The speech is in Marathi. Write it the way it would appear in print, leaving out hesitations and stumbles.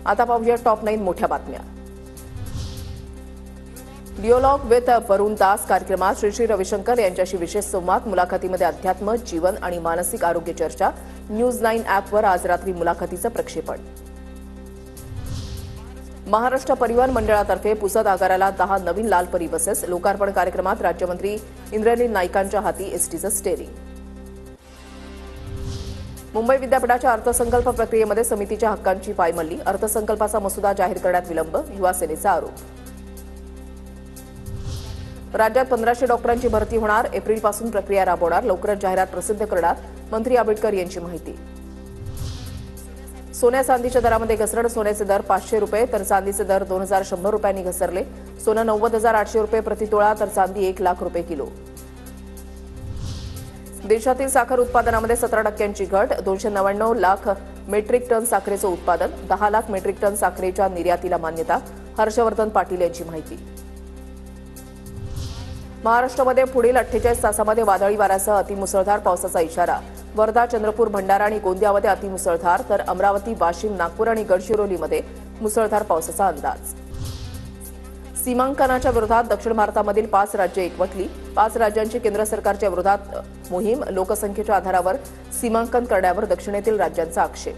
आता पाहूया टॉप 9 मोठ्या बातम्या। डिओलॉग विथ वरुण दास कार्यक्रमात श्री रविशंकर यांच्याशी विशेष संवाद। मुलाखतीमध्ये अध्यात्म, जीवन आणि मानसिक आरोग्य चर्चा। न्यूज 9 ॲपवर आज रात्री मुलाखतीचं प्रक्षेपण। महाराष्ट्र परिवहन मंडळातर्फे पुसद आगाराला 10 नवीन लालपरी बसेस। लोकार्पण कार्यक्रमात राज्यमंत्री इंद्रनील नाईकांच्या हाती एसटीचं स्टेअरिंग। मुंबई विद्यापीठाच्या अर्थसंकल्प प्रक्रियेमध्ये समितीच्या हक्कांची पायमल्ली। अर्थसंकल्पाचा मसुदा जाहीर करण्यात विलंब, युवा सेनेचा आरोप। राज्यात 1500 डॉक्टरांची भरती होणार। एप्रिलपासून प्रक्रिया राबवणार। लवकरच जाहिरात प्रसिद्ध करणार, मंत्री आंबेडकर यांची माहिती। सोन्या चांदीच्या दरामध्ये घसरण। सोन्याचे दर 500 रुपये तर चांदीचे दर 2100 रुपयांनी घसरले। सोनं 90,800 रुपये प्रतितोळा तर चांदी 1 लाख रुपये किलो। देशातील साखर उत्पादनामध्ये 17% घट। 299 लाख मेट्रिक टन साखरेचं उत्पादन। 10 लाख मेट्रिक टन साखरेच्या निर्यातीला मान्यता, हर्षवर्धन पाटील यांची माहिती। महाराष्ट्रामध्ये पुढील 48 तासामध्ये वादळी वाऱ्यासह अतिमुसळधार पावसाचा इशारा। वर्धा, चंद्रपूर, भंडारा आणि गोंदियामध्ये अतिमुसळधार तर अमरावती, वाशिम, नागपूर आणि गडचिरोलीमध्ये मुसळधार पावसाचा अंदाज। सीमांकनाच्या विरोधात दक्षिण भारतामधील 5 राज्ये एकवटली। 5 राज्यांची केंद्र सरकारच्या विरोधात मोहीम। लोकसंख्येच्या आधारावर सीमांकन करण्यावर दक्षिणेतील राज्यांचा आक्षेप।